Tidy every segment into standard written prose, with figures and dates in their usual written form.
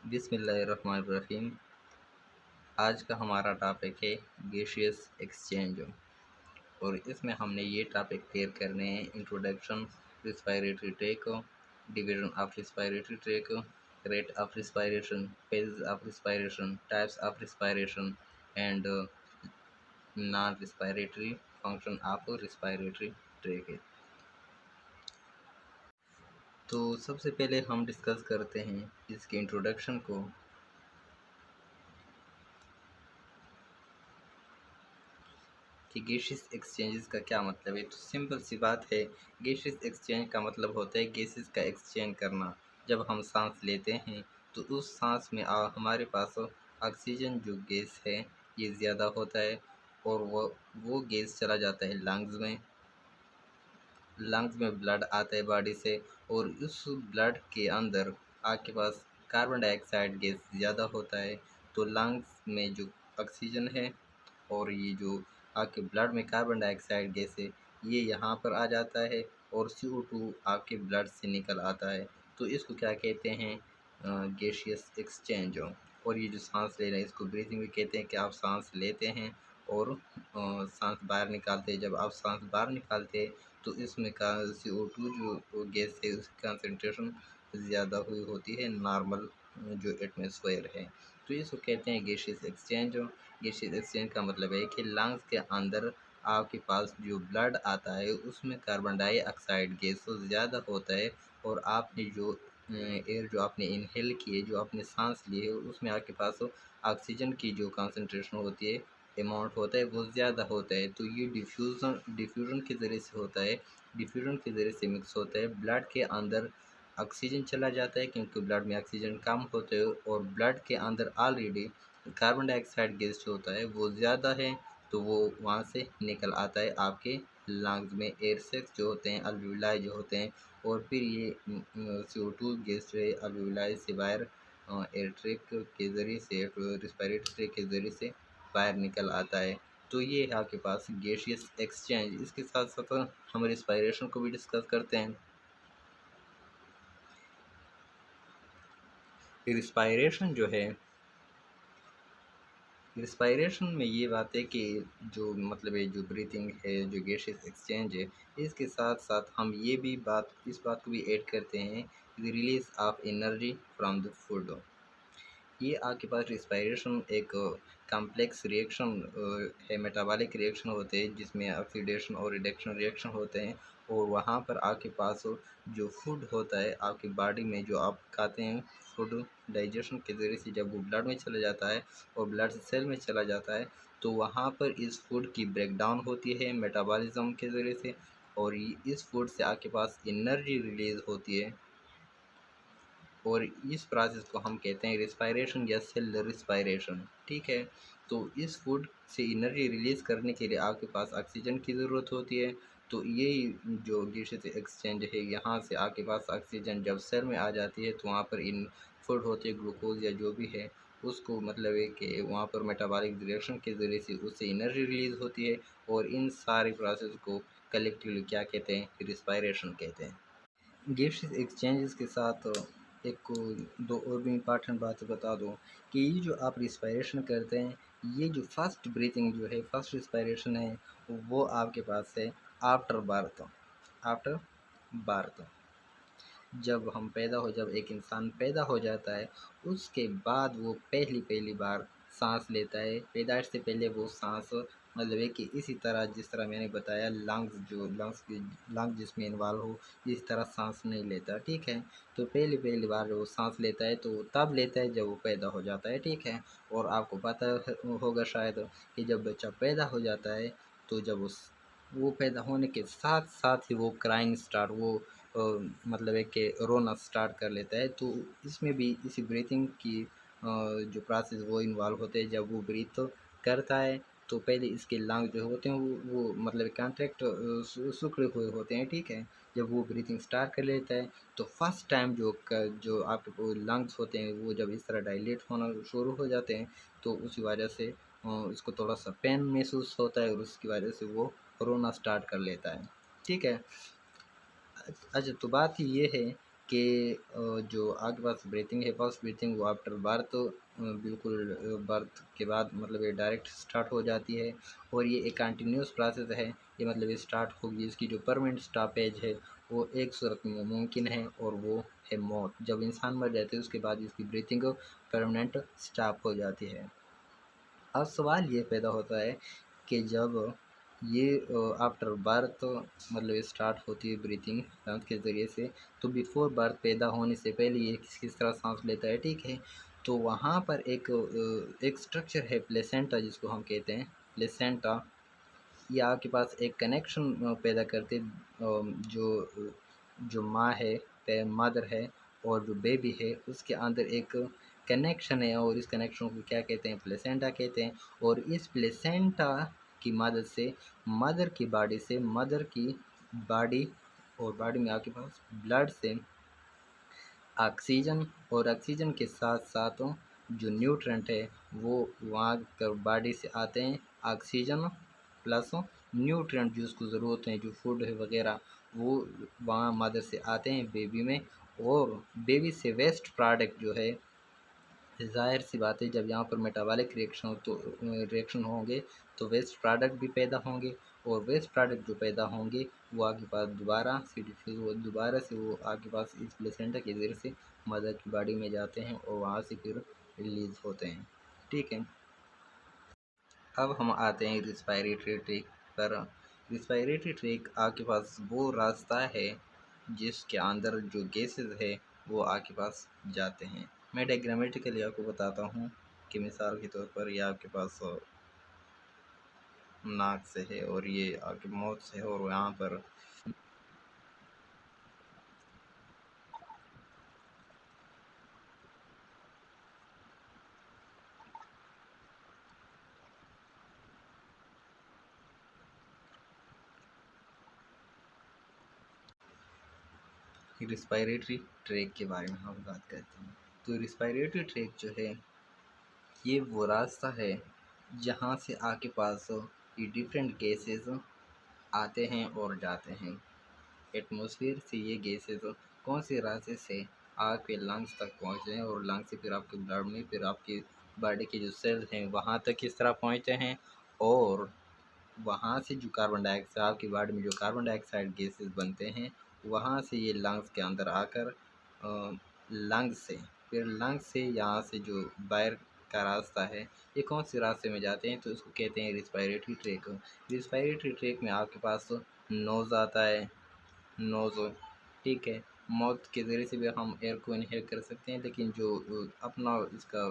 बिस्मिल्लाहिर्रहमानिर्रहीम। आज का हमारा टॉपिक है गैसियस एक्सचेंज और इसमें हमने ये टॉपिक क्लियर करने हैं। Introduction, respiratory track, division of respiratory track, rate of respiration, phases of respiration, types of respiration and non respiratory function of respiratory track. तो सबसे पहले हम डिस्कस करते हैं इसके इंट्रोडक्शन को। कि गैसियस एक्सचेंजेस का क्या मतलब है। तो सिंपल सी बात है, गैसियस एक्सचेंज का मतलब होता है गैसेस का एक्सचेंज करना। जब हम सांस लेते हैं तो उस सांस में हमारे पास ऑक्सीजन जो गैस है ये ज़्यादा होता है और वो गैस चला जाता है लंग्स में ब्लड आता है बॉडी से, और उस ब्लड के अंदर आपके पास कार्बन डाइऑक्साइड गैस ज़्यादा होता है। तो लंग्स में जो ऑक्सीजन है और ये जो आपके ब्लड में कार्बन डाइऑक्साइड गैस है ये यहाँ पर आ जाता है और CO2 आपके ब्लड से निकल आता है। तो इसको क्या कहते हैं, गैसियस एक्सचेंज। और ये जो सांस ले रहे हैं इसको ब्रीथिंग भी कहते हैं कि आप सांस लेते हैं और सांस बाहर निकालते हैं। जब आप सांस बाहर निकालते हैं तो इसमें का CO2 जो गैस है उसकी कंसनट्रेशन ज़्यादा हुई होती है नॉर्मल जो एटमॉस्फेयर है। तो इसको कहते हैं गैसियस एक्सचेंज। गैसियस एक्सचेंज का मतलब है कि लंग्स के अंदर आपके पास जो ब्लड आता है उसमें कार्बन डाइऑक्साइड गैस ज़्यादा होता है और आपने जो एयर जो आपने इनहेल की है, जो आपने सांस ली है, उसमें आपके पास ऑक्सीजन की जो कंसनट्रेशन होती है, अमाउंट होता है, वो ज़्यादा होता है। तो ये डिफ्यूज़न के ज़रिए से होता है, डिफ्यूज़न के ज़रिए से मिक्स होता है। ब्लड के अंदर ऑक्सीजन चला जाता है क्योंकि ब्लड में ऑक्सीजन कम होता है और ब्लड के अंदर ऑलरेडी कार्बन डाइऑक्साइड गैस जो होता है वो ज़्यादा है, तो वो वहाँ से निकल आता है आपके लंग्स में। एयर सैक्स जो होते हैं, अल्वियोलाई जो होते हैं, और फिर ये CO2 गैस जो है अल्वियोलाई से बाहर एयर ट्रैक के ज़रिए से, रिस्पायरेटरी ट्रैक के ज़रिए से बाहर निकल आता है। तो ये है आपके पास गैसियस एक्सचेंज। इसके साथ साथ हम रिस्पायरेशन को भी डिस्कस करते हैं। रिस्पायरेशन जो है, रिस्पायरेशन में ये बात है कि जो मतलब है जो ब्रीथिंग है, जो गैसियस एक्सचेंज है, इसके साथ साथ हम ये भी इस बात को भी ऐड करते हैं, release of energy from the food. ये आपके पास रिस्पायरेशन एक कॉम्प्लेक्स रिएक्शन है, मेटाबॉलिक रिएक्शन होते हैं जिसमें ऑक्सीडेशन और रिडक्शन रिएक्शन होते हैं। और वहाँ पर आपके पास जो फूड होता है आपकी बॉडी में, जो आप खाते हैं फूड, डाइजेशन के ज़रिए से जब वो ब्लड में चला जाता है और ब्लड से सेल में चला जाता है तो वहाँ पर इस फूड की ब्रेकडाउन होती है मेटाबॉलिज्म के ज़रिए से, और इस फूड से आपके पास एनर्जी रिलीज़ होती है। और इस प्रोसेस को हम कहते हैं रिस्पायरेशन या सेल रिस्पायरेशन। ठीक है, तो इस फूड से एनर्जी रिलीज़ करने के लिए आपके पास ऑक्सीजन की ज़रूरत होती है। तो ये जो गैसियस एक्सचेंज है, यहाँ से आपके पास ऑक्सीजन जब सेल में आ जाती है तो वहाँ पर इन फूड होते हैं, ग्लूकोज या जो भी है, उसको मतलब है कि वहाँ पर मेटाबॉलिक रिएक्शन के ज़रिए से उससे एनर्जी रिलीज़ होती है। और इन सारे प्रोसेस को कलेक्टिवली क्या कहते हैं, रिस्पायरेशन कहते हैं। गैसियस एक्सचेंजेस के साथ एक को दो और भी इम्पॉर्टेंट बातें बता दूँ कि ये जो आप रिस्पायरेशन करते हैं, ये जो फर्स्ट ब्रीथिंग जो है, फर्स्ट रिस्पायरेशन है, वो आपके पास है आफ्टर बर्थ। आफ्टर बर्थ, जब एक इंसान पैदा हो जाता है उसके बाद वो पहली पहली बार सांस लेता है। पैदाइश से पहले वो सांस मतलब है कि इसी तरह जिस तरह मैंने बताया, लंग्स जिसमें इन्वॉल्व हो, इस तरह सांस नहीं लेता। ठीक है, तो पहली पहली बार वो सांस लेता है तो तब लेता है जब वो पैदा हो जाता है। ठीक है, और आपको पता होगा शायद कि जब बच्चा पैदा हो जाता है तो जब वो पैदा होने के साथ साथ ही वो क्राइंग स्टार्ट, वो मतलब है कि रोना स्टार्ट कर लेता है। तो इसमें भी इसी ब्रीथिंग की जो प्रोसेस वो इन्वॉल्व होते हैं। जब वो ब्रीथ करता है तो पहले इसके लंग जो होते हैं वो मतलब कॉन्ट्रैक्ट सिकुड़े हुए होते हैं। ठीक है, जब वो ब्रीथिंग स्टार्ट कर लेता है तो फर्स्ट टाइम जो आपके लंग्स होते हैं वो जब इस तरह डायलेट होना शुरू हो जाते हैं तो उसी वजह से इसको थोड़ा सा पेन महसूस होता है और उसकी वजह से वो रोना स्टार्ट कर लेता है। ठीक है, अच्छा तो बात ये है कि जो आपके पास ब्रीथिंग है, फर्स्ट ब्रीथिंग वो आफ्टर बर्थ, बिल्कुल बर्थ के बाद मतलब ये डायरेक्ट स्टार्ट हो जाती है। और ये एक कंटिन्यूस प्रोसेस है, ये मतलब ये स्टार्ट होगी, इसकी जो परमानेंट स्टॉपेज है वो एक सूरत में मुमकिन है, और वो है मौत। जब इंसान मर जाते हैं उसके बाद इसकी ब्रीथिंग परमानेंट स्टॉप हो जाती है। अब सवाल ये पैदा होता है कि जब ये आफ्टर बर्थ मतलब ये स्टार्ट होती है ब्रीथिंग लंग्स के ज़रिए से, तो बिफोर बर्थ पैदा होने से पहले ये किस तरह सांस लेता है, ठीक है। तो वहाँ पर एक स्ट्रक्चर है प्लेसेंटा जिसको हम कहते हैं प्लेसेंटा। ये आपके पास एक कनेक्शन पैदा करते जो जो माँ है, मदर है, और जो बेबी है उसके अंदर एक कनेक्शन है, और इस कनेक्शन को क्या कहते हैं, प्लेसेंटा कहते हैं। और इस प्लेसेंटा की मदद से मदर की बॉडी से मदर की बॉडी और बॉडी में आपके पास ब्लड से ऑक्सीजन, और ऑक्सीजन के साथ साथ जो न्यूट्रेंट है वो वहाँ कर बॉडी से आते हैं। ऑक्सीजन प्लस न्यूट्रेंट जो उसको ज़रूरत है, जो फूड है वगैरह, वो वहाँ मदर से आते हैं बेबी में। और बेबी से वेस्ट प्रोडक्ट जो है, ज़ाहिर सी बात है जब यहाँ पर मेटाबॉलिक रिएक्शन होंगे तो वेस्ट प्रोडक्ट भी पैदा होंगे, और वेस्ट प्रोडक्ट जो पैदा होंगे वो आपके पास दोबारा से फिर वो दोबारा से वो आपके पास इस प्लेसेंटा के ज़रिए से मदर की बॉडी में जाते हैं, और वहाँ से फिर रिलीज़ होते हैं, ठीक है। अब हम आते हैं रिस्पायरेटरी ट्रैक पर। रिस्पायरेटरी ट्रैक आपके पास वो रास्ता है जिसके अंदर जो गैसेस है वो आपके पास जाते हैं। मैं डायग्रामेटिकली आपको बताता हूँ कि मिसाल के तौर पर ये आपके पास नाक से है, और ये आपके मौत से है, और यहाँ पर रिस्पायरेटरी ट्रैक के बारे में हम बात करते हैं। तो रिस्पायरेटरी ट्रैक जो है ये वो रास्ता है जहाँ से आपके पास ये डिफरेंट गैसेस आते हैं और जाते हैं। एटमॉस्फेयर से ये गैसेस कौन से रास्ते से आपके लंग्स तक पहुँचते हैं, और लंग्स से फिर आपके ब्लड में, फिर आपकी बॉडी के जो सेल्स हैं वहाँ तक किस तरह पहुँचते हैं, और वहाँ से जो कार्बन डाइऑक्साइड आपकी बॉडी में जो कार्बन डाइऑक्साइड गैसेस बनते हैं वहाँ से ये लंग्स के अंदर आकर लंग्स से, फिर लंग्स से यहाँ से जो बाहर का रास्ता है ये कौन से रास्ते में जाते हैं, तो इसको कहते हैं रिस्पायरेटरी ट्रैक। रिस्पायरेटरी ट्रैक में आपके पास नोज़ आता है, नोज़, ठीक है। माउथ के ज़रिए से भी हम एयर को इनहेल कर सकते हैं, लेकिन जो अपना इसका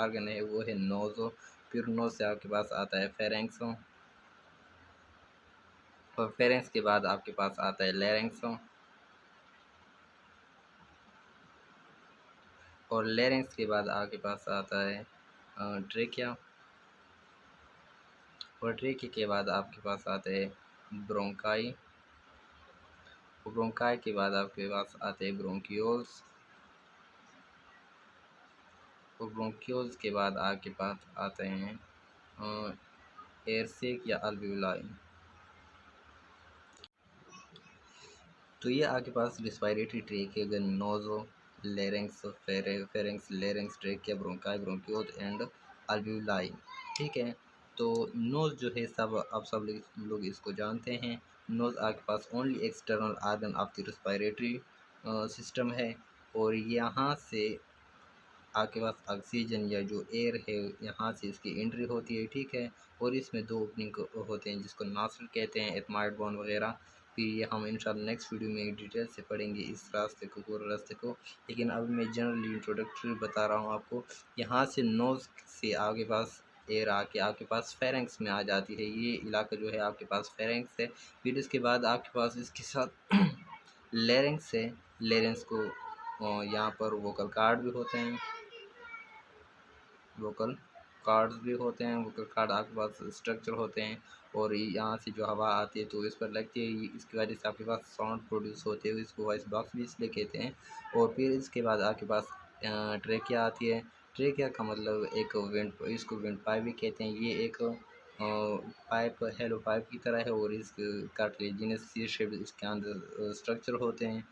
आर्गन है वो है नोज़। फिर नोज़ से आपके पास आता है फेरेंक्स, और फेरेंक्स के बाद आपके पास आता है लैरिंक्स, और लैरिंक्स के बाद आपके पास आता है ट्रेकिया, और ट्रेकिया के बाद आपके पास आते हैं ब्रोंकाई, और ब्रोंकाई के बाद आपके पास आते हैं ब्रोंकियोल्स, और ब्रोंकियोल्स के बाद आपके पास आते हैं एयर सेक या अल्वियोलाई। तो ये आपके पास रिस्पायरेटरी ट्रैक है, अगर nose, larynx, pharynx, larynx, trachea, bronchi, bronchiole and alveoli, ठीक है। तो नोज़ जो है सब अब सब लोग इसको जानते हैं। नोज़ आपके पास only external organ of the respiratory system है, और यहाँ से आपके पास ऑक्सीजन या जो एयर है यहाँ से इसकी एंट्री होती है, ठीक है। और इसमें दो ओपनिंग होते हैं जिसको नासर कहते हैं, एथमाइड बोन वगैरह। फिर ये हम इंशाल्लाह नेक्स्ट वीडियो में डिटेल से पढ़ेंगे इस रास्ते को, पूरे रास्ते को। लेकिन अभी मैं जनरली इंट्रोडक्टरी बता रहा हूँ आपको। यहाँ से नोज़ से आपके पास एयर आके आपके पास फेरेंक्स में आ जाती है, ये इलाका जो है आपके पास फेरेंक्स है। फिर इसके बाद आपके पास इसके साथ लेरेंक्स है, लेरेंक्स को यहाँ पर वोकल कार्ड भी होते हैं, वोकल कार्ड्स भी होते हैं, वोकल कार्ड आपके पास स्ट्रक्चर होते हैं, और यहाँ से जो हवा आती है तो इस पर लगती है, इसकी वजह से आपके पास साउंड प्रोड्यूस होते हैं, इसको वॉइस बॉक्स भी इसलिए कहते हैं। और फिर इसके बाद आपके पास ट्रेकिया आती है। ट्रेकिया का मतलब एक विंड, इसको विंड पाइप भी कहते हैं। ये एक पाइप, हेलो पाइप की तरह है, और इस कार्टिलेजिनस सी शेप इसके अंदर स्ट्रक्चर होते हैं।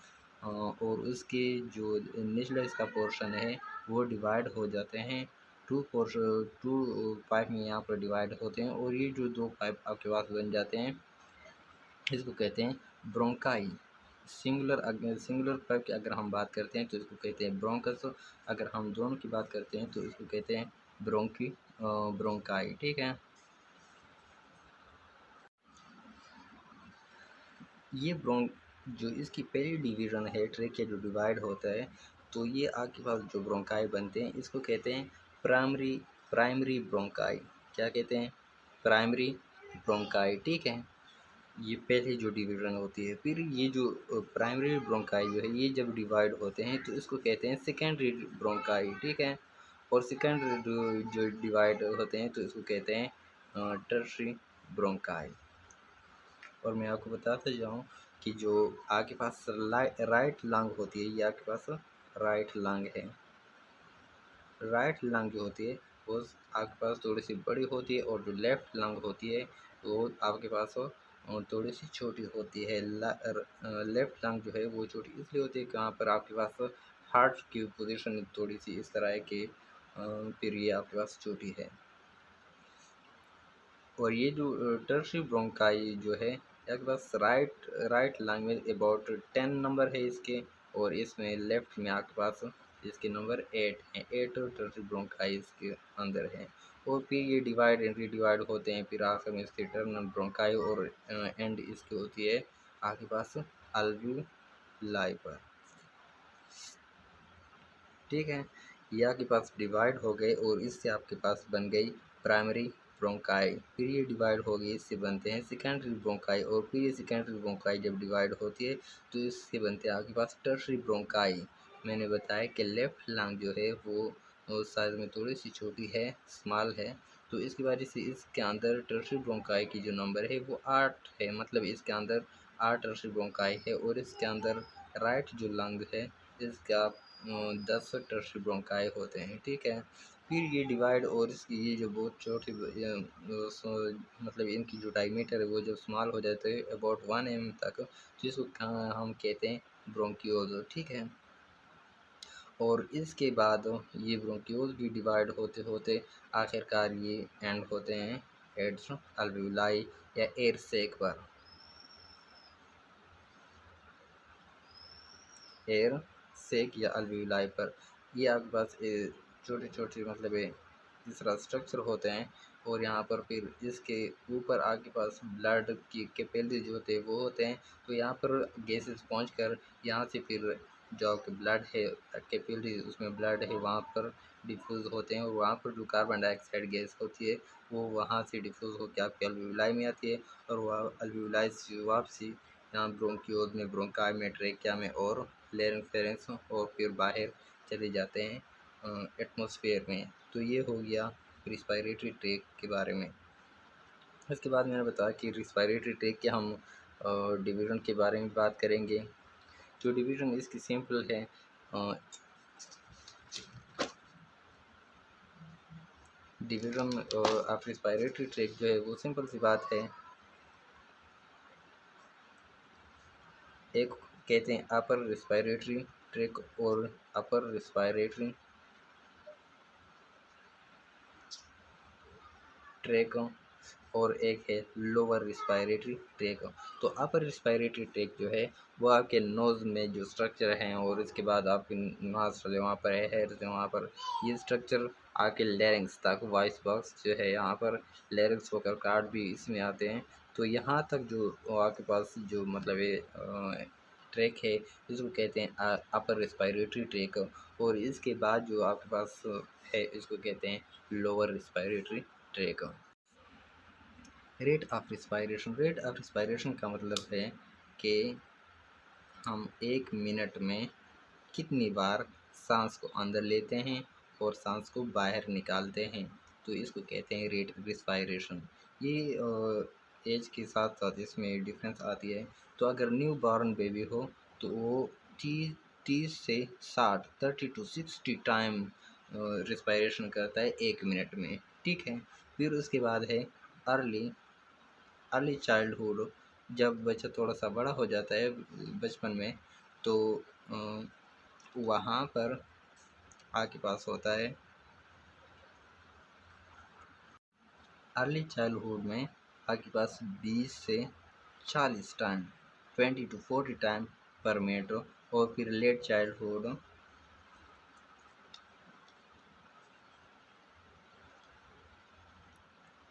और उसके जो निचला इसका पोर्शन है वो डिवाइड हो जाते हैं टू पाइप में यहाँ पर डिवाइड होते हैं, और ये जो दो पाइप आपके पास बन जाते हैं इसको कहते हैं ब्रोंकाई। सिंगुलर पाइप की अगर हम बात करते हैं तो इसको कहते हैं ब्रोंकस, अगर हम दोनों की बात करते हैं तो इसको कहते हैं ब्रोंकाई। ठीक है, ये जो इसकी पहली डिवीज़न है ट्रेकिया जो डिवाइड होता है, तो ये आपके पास जो ब्रोंकाई बनते हैं इसको कहते हैं प्राइमरी प्राइमरी ब्रोंकाई। क्या कहते हैं? Primary bronchi. ठीक है, ये पहली जो डिवीज़न होती है। फिर ये जो प्राइमरी ब्रोंकाई जो है ये जब डिवाइड होते हैं तो इसको कहते हैं सेकेंडरी ब्रोंकाई। ठीक है, और सेकेंडरी जो डिवाइड होते हैं तो इसको कहते हैं टर्शरी ब्रोंकाई। और मैं आपको बताता जाऊँ कि जो आपके पास राइट लंग होती है, ये आपके पास राइट लंग है। राइट लंग जो होती है वो आपके पास थोड़ी सी बड़ी होती है, और जो लेफ़्ट लंग होती है वो आपके पास थोड़ी सी छोटी होती है। लेफ़्ट लंग जो है वो छोटी इसलिए होती है कि वहाँ पर आपके पास हार्ट की पोजीशन थोड़ी सी इस तरह है कि फिर ये आपके पास छोटी है। और ये जो टर्शियरी ब्रोंकाई जो है आपके पास राइट लंग में अबाउट 10 नंबर है इसके, और इसमें लेफ्ट में आपके पास इसके नंबर 8 हैं। 8 टर्शियरी ब्रोंकाई इसके अंदर है, और फिर ये डिवाइड एंड रीडिवाइड होते हैं। फिर आखिर में इसके टर्मिनल ब्रोंकाई और एंड इसकी होती है आपके पास अल्वियोलाई पर। ठीक है, ये आपके पास डिवाइड हो गए और इससे आपके पास बन गई प्राइमरी ब्रोंकाई। फिर ये डिवाइड हो गई, इससे बनते हैं सेकेंडरी ब्रोंकाई, और फिर ये सेकेंडरी ब्रोंकाई जब डिवाइड होती है तो इससे बनते हैं आपके पास टर्शरी ब्रोंकाई। मैंने बताया कि लेफ्ट लंग जो है वो साइज में थोड़ी सी छोटी है, स्मॉल है, तो इसकी वजह से इसके अंदर टर्शरी ब्रोंकाई की जो नंबर है वो 8 है। मतलब इसके अंदर 8 टर्शरी ब्रोंकाई है, और इसके अंदर राइट जो लंग है इसका 10 टर्शरी ब्रोंकाई होते हैं। ठीक है, फिर ये डिवाइड और इसकी ये जो बहुत छोटी मतलब इनकी जो डायमीटर है वो जब स्मॉल हो जाते हैं अबाउट 1 mm तक, जिसको हम कहते हैं ब्रोंकियोल। ठीक है, और इसके बाद ये ब्रोंकियोल भी डिवाइड होते होते आखिरकार ये एंड होते हैं एड्स अल्वेओलाई या एयर सेक पर। एयर सेक या अल्वेओलाई पर ये आपके पास छोटे छोटे मतलब इस तरह स्ट्रक्चर होते हैं, और यहाँ पर फिर इसके ऊपर आपके पास ब्लड की कैपिलरी जो होते हैं वो होते हैं। तो यहाँ पर गैसेस पहुँच कर यहाँ से फिर जो आपके ब्लड है कैपिलरी उसमें ब्लड है वहाँ पर डिफ्यूज़ होते हैं, और वहाँ पर जो कार्बन डाइऑक्साइड गैस होती है वो वहाँ से डिफ्यूज़ होकर आपके अल्वेओलाई में आती है, और वह अल्वेओलाई से वापसी यहाँ ब्रोंकियोल में, ब्रोंकाई में, ट्रेकिया में और लेरिंगफेरेंस, और फिर बाहर चले जाते हैं एटमॉस्फेयर में। तो ये हो गया रिस्पायरेटरी ट्रैक के बारे में। इसके बाद मैंने बताया कि रिस्पायरेटरी ट्रैक के हम डिवीज़न के बारे में बात करेंगे। जो डिवीज़न इसकी सिंपल है, डिवीज़न ऑफ रिस्पायरेटरी ट्रैक जो है वो सिंपल सी बात है। एक कहते हैं अपर रिस्पायरेटरी ट्रैक और अपर रिस्पायरेटरी ट्रैक, और एक है लोअर रिस्पायरेटरी ट्रैक। तो अपर रिस्पायरेटरी ट्रैक जो है वो आपके नोज़ में जो स्ट्रक्चर हैं, और इसके बाद आपके नॉस्ट्रल वहाँ पर है, हेयर है वहाँ पर, ये स्ट्रक्चर आपके लैरिंग्स तक, वॉइस बॉक्स जो है यहाँ पर लैरिंग्स होकर कार्ड भी इसमें आते हैं। तो यहाँ तक जो आपके पास जो मतलब ये ट्रैक है इसको कहते हैं अपर रिस्पायरेटरी ट्रैक, और इसके बाद जो आपके पास है इसको कहते हैं lower respiratory track. Rate of respiration का मतलब है कि हम 1 मिनट में कितनी बार सांस को अंदर लेते हैं और सांस को बाहर निकालते हैं, तो इसको कहते हैं रेट ऑफ रिस्पायरेशन। ये एज के साथ साथ इसमें डिफरेंस आती है। तो अगर न्यू बॉर्न बेबी हो तो वो 30 से 60 30 to 60 टाइम रिस्पायरेशन करता है 1 मिनट में। ठीक है, फिर उसके बाद है अर्ली अर्ली चाइल्डहुड, जब बच्चा थोड़ा सा बड़ा हो जाता है बचपन में, तो वहाँ पर आपके पास होता है अर्ली चाइल्डहुड में आपके पास 20 से 40 टाइम 20 to 40 टाइम पर मिनट, और फिर लेट चाइल्डहुड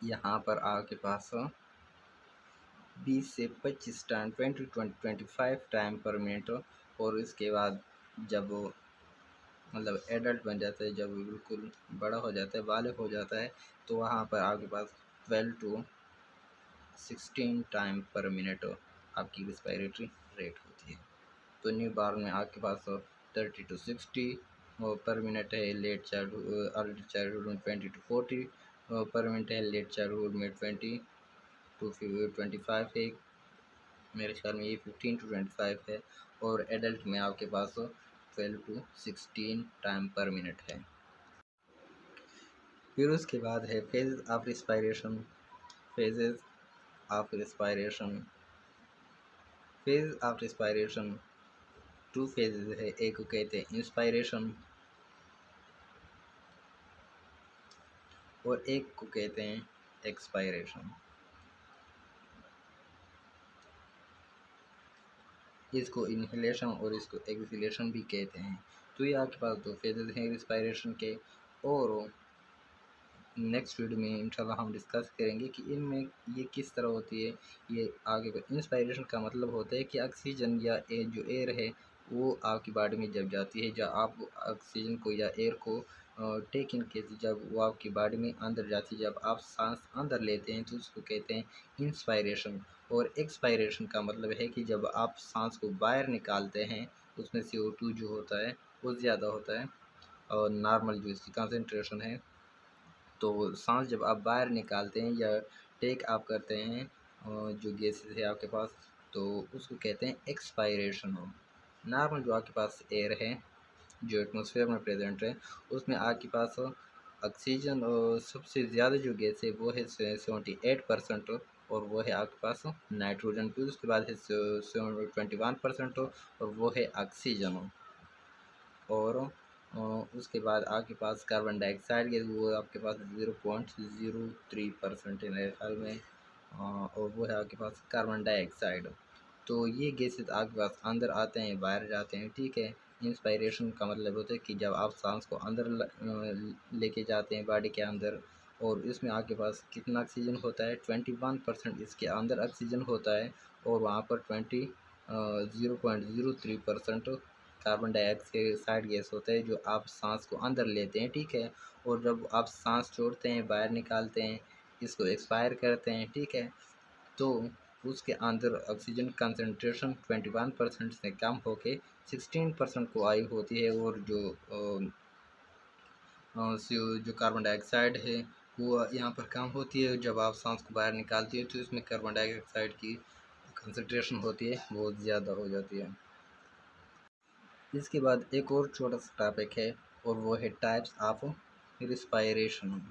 यहाँ पर आपके पास 20 से 25 टाइम 20 to 25 टाइम पर मिनट, और इसके बाद जब मतलब एडल्ट बन जाता है, जब बिल्कुल बड़ा हो जाता है, बालिग हो जाता है, तो वहाँ पर आपके पास 12 to 16 टाइम पर मिनट आपकी रिस्पायरेटरी रेट होती है। तो न्यू बॉर्न में आपके पास 30 to 60 पर मिनट है, लेट चाइल्डहुड अर्ली चाइल्डहुड में 20 to 40 पर मिनट है, लेट चाइल्डहुड में 20 to 25 है, मेरे ख्याल में ये 15 to 25 है, और एडल्ट में आपके पास 12 to 16 टाइम पर मिनट है। फिर उसके बाद है phases of respiration. Phases of respiration phase of respiration 2 phases है, एक को कहते हैं इंस्पायरेशन और एक को कहते हैं एक्सपायरेशन। इसको इनहेलेशन और इसको एक्सहेलेशन भी कहते हैं। तो ये आपके पास दो फेजेस हैं रिस्पायरेशन के, और नेक्स्ट वीडियो में इंशाल्लाह हम डिस्कस करेंगे कि इनमें ये किस तरह होती है। ये आगे का इंस्पायरेशन का मतलब होता है कि ऑक्सीजन या जो एयर है वो आपकी बॉडी में जब जाती है, जब आप ऑक्सीजन को या एयर को टेक इन के जब वो आपकी बॉडी में अंदर जाती है, जब आप सांस अंदर लेते हैं तो उसको कहते हैं इंस्पायरेशन। और एक्सपायरेशन का मतलब है कि जब आप सांस को बाहर निकालते हैं उसमें CO2 जो होता है वो ज़्यादा होता है, और नॉर्मल जो इसकी कंसनट्रेशन है, तो सांस जब आप बाहर निकालते हैं या टेक आप करते हैं जो गैसेस है आपके पास, तो उसको कहते हैं एक्सपायरेशन हो। नॉर्मल जो आपके पास एयर है जो एटमॉस्फेयर में प्रेजेंट है उसमें आपके पास ऑक्सीजन सबसे ज़्यादा जो गैस है वो है 78%, और वो है आपके पास नाइट्रोजन। फिर उसके बाद है 21% और वो है ऑक्सीजन। और उसके बाद आपके पास कार्बन डाइऑक्साइड गैस वो आपके पास 0.03% है मेरे ख्याल में, और वो है आपके पास कार्बन डाइऑक्साइड। तो ये गैसेस आपके पास अंदर आते हैं बाहर जाते हैं, ठीक है। इंस्पायरेशन का मतलब होता है कि जब आप सांस को अंदर लेके जाते हैं बॉडी के अंदर, और इसमें आपके पास कितना ऑक्सीजन होता है 21% इसके अंदर ऑक्सीजन होता है, और वहाँ पर 0.03% कार्बन डाइऑक्साइड गैस होता है जो आप सांस को अंदर लेते हैं, ठीक है। और जब आप सांस छोड़ते हैं बाहर निकालते हैं, इसको एक्सपायर करते हैं, ठीक है, तो उसके अंदर ऑक्सीजन कंसनट्रेशन 21% से कम होके 16% को आई होती है, और जो कार्बन डाइऑक्साइड है वो यहाँ पर कम होती है। जब आप सांस को बाहर निकालती है तो इसमें कार्बन डाइऑक्साइड की कंसनट्रेशन होती है बहुत ज़्यादा हो जाती है। इसके बाद एक और छोटा सा टॉपिक है, और वो है टाइप्स ऑफ रिस्पायरेशन।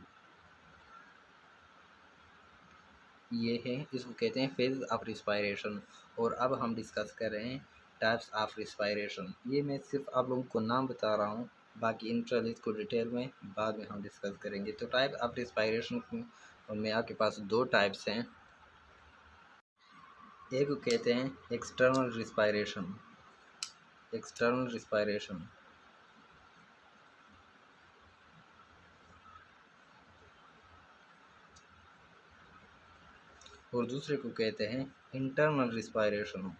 ये है, इसको कहते हैं फेज ऑफ रिस्पायरेशन। और अब हम डिस्कस कर रहे हैं टाइप्स ऑफ रिस्पायरेशन। ये मैं सिर्फ आप लोगों को नाम बता रहा हूँ, बाकी इंट्रोल इसको डिटेल में बाद में हम डिस्कस करेंगे। तो टाइप ऑफ रिस्पायरेशन में आपके पास दो टाइप्स हैं। एक को कहते हैं एक्सटर्नल रिस्पायरेशन। एक्सटर्नल रिस्पायरेशन और दूसरे को कहते हैं इंटरनल रिस्पायरेशन।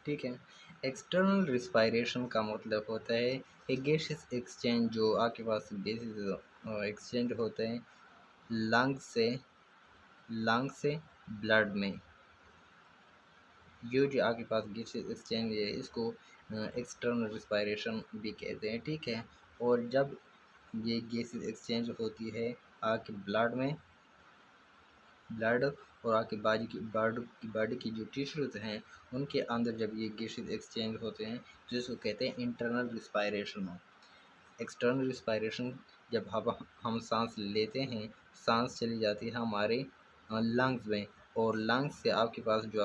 ठीक है। एक्सटर्नल रिस्पायरेशन का मतलब होता है एक गैसेस एक्सचेंज, जो आपके पास गैसेस एक्सचेंज होते हैं लंग से ब्लड में। ये जो आपके पास गैसेस एक्सचेंज है इसको एक्सटर्नल रिस्पायरेशन भी कहते हैं, ठीक है। और जब ये गैसेस एक्सचेंज होती है आपके ब्लड और आपके बॉडी की जो टिश्यूज हैं उनके अंदर जब ये गैसेस एक्सचेंज होते हैं तो इसको कहते हैं इंटरनल रिस्पायरेशन। एक्सटर्नल रिस्पायरेशन जब हम सांस लेते हैं, सांस चली जाती है हमारे लंग्स में, और लंग्स से आपके पास जो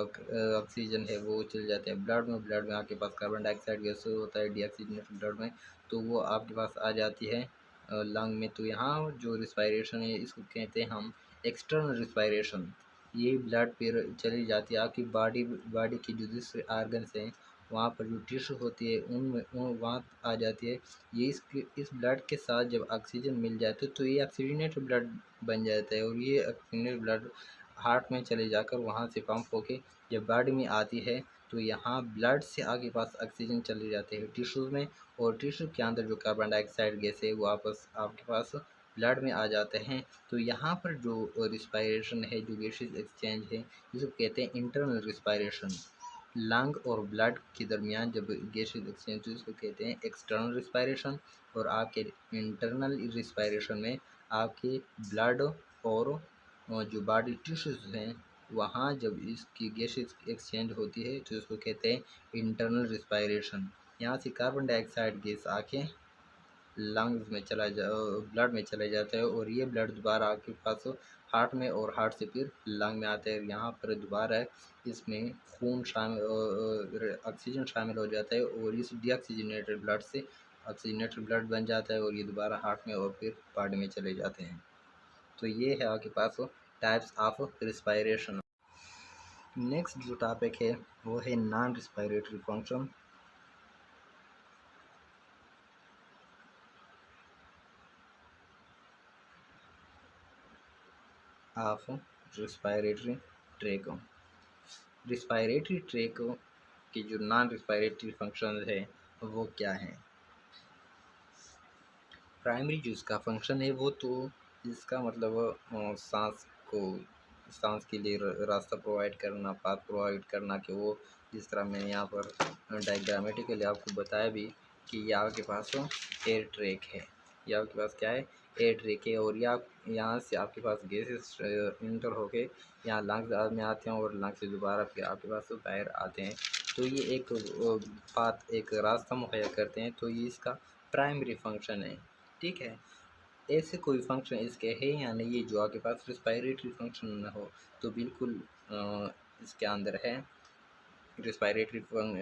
ऑक्सीजन है वो चले जाते हैं ब्लड में आपके पास कार्बन डाइऑक्साइड गैस होता है डीऑक्सीजनेटेड ब्लड में, तो वो आपके पास आ जाती है लंग में। तो यहाँ जो रिस्पायरेशन है इसको कहते हैं हम एक्सटर्नल रिस्पायरेशन। ये ब्लड फिर चली जाती है आपकी बॉडी की जो दूसरे आर्गन्स हैं वहाँ पर जो टिश्यू होती है उनमें वहाँ आ जाती है। ये इस ब्लड के साथ जब ऑक्सीजन मिल जाती है तो ये ऑक्सीजनेटेड ब्लड बन जाता है, और ये ऑक्सीजनेटेड ब्लड हार्ट में चले जाकर वहाँ से पंप होके जब बॉडी में आती है तो यहाँ ब्लड से आगे पास ऑक्सीजन चले जाते हैं टिश्यूज़ में, और टिश्यू के अंदर जो कार्बन डाइऑक्साइड गैस है वो वापस आपके पास ब्लड में आ जाते हैं। तो यहाँ पर जो रिस्पायरेशन है, जो गैसेस एक्सचेंज है, जिसको कहते हैं इंटरनल रिस्पायरेशन। लंग और ब्लड के दरमियान जब गैसेस एक्सचेंज उसको कहते हैं एक्सटर्नल रिस्पायरेशन, और आपके इंटरनल रिस्पायरेशन में आपके ब्लड और जो बॉडी टिश्यूज़ हैं वहाँ जब इसकी गैसेस एक्सचेंज होती है तो इसको कहते हैं इंटरनल रिस्पायरेशन। यहाँ से कार्बन डाइऑक्साइड गैस आके लंग्स में ब्लड में चला जाता है, और ये ब्लड दोबारा आपके पास हार्ट में, और हार्ट से फिर लंग में आता है। यहाँ पर दोबारा इसमें खून शामिल ऑक्सीजन शामिल हो जाता है, और इस डीऑक्सीजनेटेड ब्लड से ऑक्सीजनेटेड ब्लड बन जाता है, और ये दोबारा हार्ट में और फिर बॉडी में चले जाते हैं। तो ये है आपके पास टाइप्स ऑफ रिस्पायरेशन। नेक्स्ट जो टॉपिक है वो है non respiratory function. Of respiratory track. Respiratory track की जो नॉन रिस्पायरेटरी फंक्शन है वो क्या है? प्राइमरी जो इसका फंक्शन है वो तो इसका मतलब सांस के लिए रास्ता प्रोवाइड करना, पाथ प्रोवाइड करना, कि वो जिस तरह मैंने यहाँ पर डायग्रामेटिकली आपको बताया भी कि यहाँ के पास एयर ट्रैक है, यहाँ के पास क्या है, एयर ट्रैक है, और यहाँ से आपके पास गैसेस इंटर होके यहाँ लंग्स में आते हैं, और लंग्स से दोबारा फिर आपके पास बाहर आते हैं। तो ये एक पाथ, एक रास्ता मुहैया करते हैं। तो ये इसका प्राइमरी फंक्शन है, ठीक है। ऐसे कोई फंक्शन इसके है या नहीं है जो आपके पास रिस्पायरेटरी फंक्शन न हो, तो बिल्कुल इसके अंदर है। रिस्पायरेटरी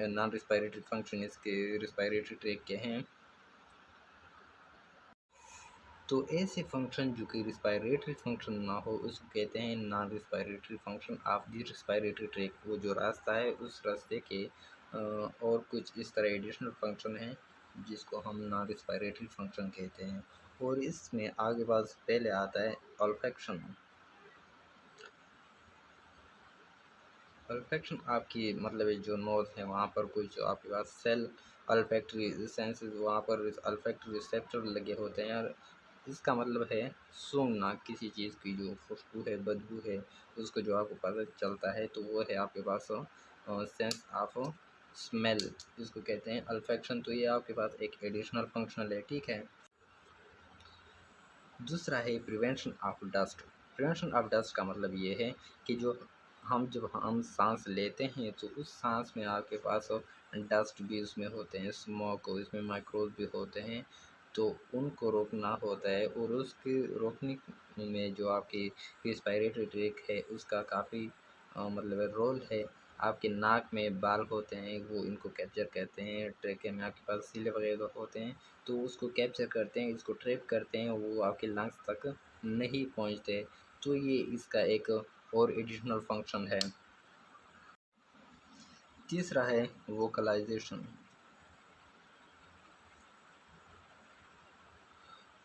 नॉन रिस्पायरेटरी फंक्शन इसके रिस्पायरेटरी ट्रैक के हैं। तो ऐसे फंक्शन जो कि रिस्पायरेटरी फंक्शन ना हो उसको कहते हैं non respiratory function of the respiratory track. वो जो रास्ता है उस रास्ते के और कुछ इस तरह एडिशनल फंक्शन है जिसको हम नॉन रिस्पायरेटरी फंक्शन कहते हैं। और इसमें आगे पास पहले आता है ऑल्फैक्शन। ऑल्फैक्शन आपकी मतलब जो नोज़ है वहाँ पर कुछ आपके पास सेल ऑल्फैक्टरी सेंसेस, वहाँ पर ऑल्फैक्टरी रिसेप्टर लगे होते हैं, और इसका मतलब है सूंघना किसी चीज़ की जो खुशबू है, बदबू है, उसको जो आपको पता चलता है, तो वो है आपके पास सेंस ऑफ स्मेल, जिसको कहते हैं ऑल्फैक्शन। तो ये आपके पास एक एडिशनल फंक्शनल है, ठीक है। दूसरा है prevention of dust. Prevention of dust का मतलब ये है कि जब हम सांस लेते हैं तो उस सांस में आपके पास डस्ट भी उसमें होते हैं, स्मोक, इसमें माइक्रोब भी होते हैं, तो उनको रोकना होता है। और उसके रोकने में जो आपकी रिस्पायरेटरी ट्रैक है उसका काफ़ी मतलब रोल है। आपके नाक में बाल होते हैं, वो इनको कैप्चर करते हैं। ट्रैके में आपके पास सीले वगैरह होते हैं, तो उसको कैप्चर करते हैं, इसको ट्रैप करते हैं, वो आपके लंग्स तक नहीं पहुंचते। तो ये इसका एक और एडिशनल फंक्शन है। तीसरा है वोकलाइजेशन।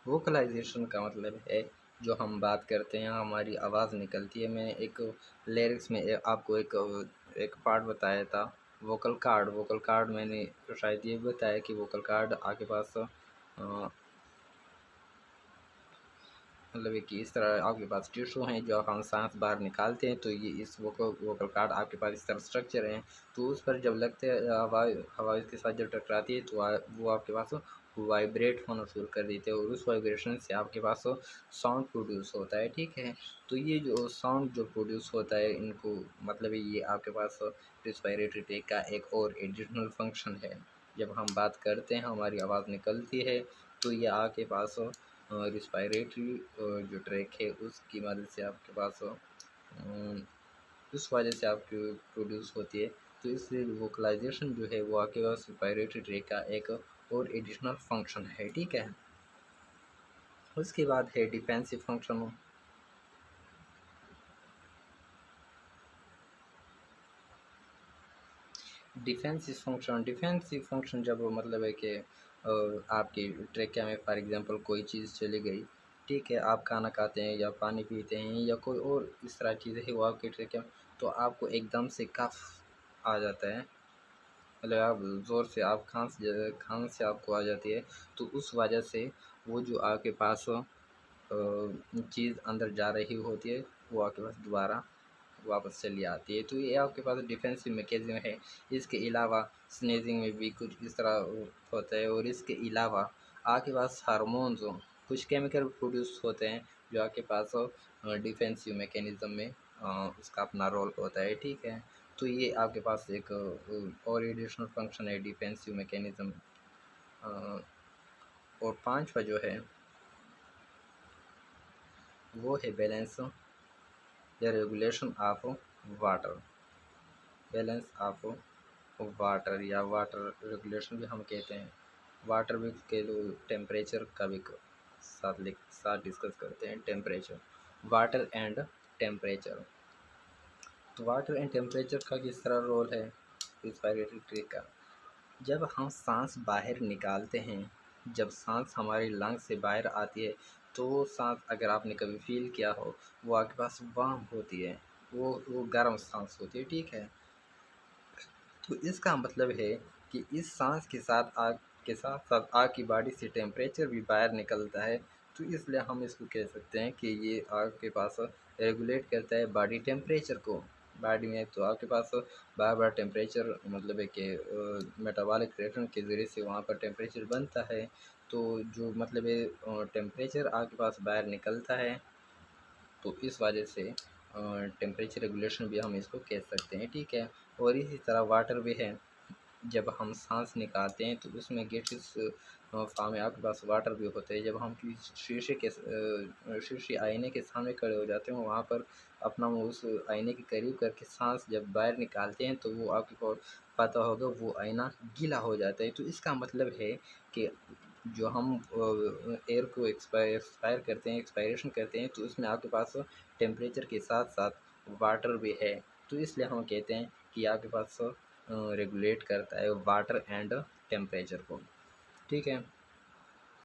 वोकलाइजेशन का मतलब है जो हम बात करते हैं, हमारी आवाज़ निकलती है। मैंने एक लिरिक्स में आपको एक पार्ट बताया था, वोकल कार्ड। वोकल कार्ड मैंने शायद ये बताया कि वोकल कार्ड आपके पास मतलब है कि इस तरह आपके पास टिश्यू हैं, जो हम सांस बाहर निकालते हैं तो ये इस वोकल कार्ड आपके पास इस तरह स्ट्रक्चर है। तो उस पर जब लगते हैं हवा इसके साथ जब टकराती है तो वो आपके पास वाइब्रेट होना शुरू कर देते हैं, और उस वाइब्रेशन से आपके पास साउंड प्रोड्यूस होता है, ठीक है। तो ये जो साउंड जो प्रोड्यूस होता है इनको मतलब ये आपके पास रिस्पायरेटरी ट्रैक का एक और एडिशनल फंक्शन है। जब हम बात करते हैं हमारी आवाज़ निकलती है तो ये आपके पास रिस्पायरेटरी जो ट्रैक है उसकी मदद से आपके पास उस वजह से आपकी प्रोड्यूस होती है। तो इसलिए वोकलाइजेशन जो है वो आपके पास रेस्पिरेटरी ट्रैक का एक और एडिशनल फंक्शन है, ठीक है। उसके बाद है डिफेंसिव फंक्शन। डिफेंसिव फंक्शन जब मतलब है कि आपकी ट्रेकिया में फॉर एग्जांपल कोई चीज़ चली गई, ठीक है, आप खाना खाते हैं या पानी पीते हैं या कोई और इस तरह चीज़ें है वो आपकी ट्रेकिया में, तो आपको एकदम से कफ आ जाता है, मतलब आप ज़ोर से आप खांस आपको आ जाती है। तो उस वजह से वो जो आपके पास चीज़ अंदर जा रही होती है वो आपके पास दोबारा वापस चली आती है। तो ये आपके पास डिफेंसिव मैकेनिज्म है। इसके अलावा स्नेजिंग में भी कुछ इस तरह होता है, और इसके अलावा आपके पास हार्मोन्स कुछ केमिकल प्रोड्यूस होते हैं जो आपके पास डिफेंसिव मैकेनिज्म में उसका अपना रोल होता है, ठीक है। तो ये आपके पास एक और एडिशनल फंक्शन है डिफेंसिव मैकेनिज्म। और पांचवा जो है वो है बैलेंस या regulation of water. Balance of water या वाटर रेगुलेशन भी हम कहते हैं। वाटर भी के लोग टेम्परेचर का भी साथ डिस्कस करते हैं। Temperature, water and temperature. तो वाटर एंड टेम्परेचर का किस तरह रोल है रेस्पिरेटरी ट्री का। जब हम सांस बाहर निकालते हैं, जब सांस हमारी लंग्स से बाहर आती है, तो वो सांस अगर आपने कभी फील किया हो वो आपके पास वार्म होती है, वो गर्म सांस होती है, ठीक है। तो इसका मतलब है कि इस सांस के साथ आग के साथ साथ आग की बॉडी से टेम्परेचर भी बाहर निकलता है। तो इसलिए हम इसको कह सकते हैं कि ये आग के पास रेगुलेट करता है बॉडी टेम्परेचर को। बॉडी में तो आपके पास बार बार टेम्परेचर मतलब है कि मेटाबॉलिक रिएक्शन के ज़रिए से वहाँ पर टेम्परेचर बनता है। तो जो मतलब है टेम्परेचर आपके पास बाहर निकलता है, तो इस वजह से टेम्परेचर रेगुलेशन भी हम इसको कह सकते हैं, ठीक है। और इसी तरह वाटर भी है। जब हम सांस निकालते हैं तो उसमें गैसेस फॉर्म में आपके पास वाटर भी होते हैं। जब हम किसी शीशे आईने के सामने खड़े हो जाते हैं, वहाँ पर अपना मुँह उस आईने के करीब करके सांस जब बाहर निकालते हैं तो वो आपको पता होगा वो आईना गीला हो जाता है। तो इसका मतलब है कि जो हम एयर को एक्सपायर करते हैं, एक्सपायरेशन करते हैं, तो उसमें आपके पास टेम्परेचर के साथ साथ वाटर भी है। तो इसलिए हम कहते हैं कि आपके पास रेगुलेट करता है वाटर एंड टेम्परेचर को, ठीक है।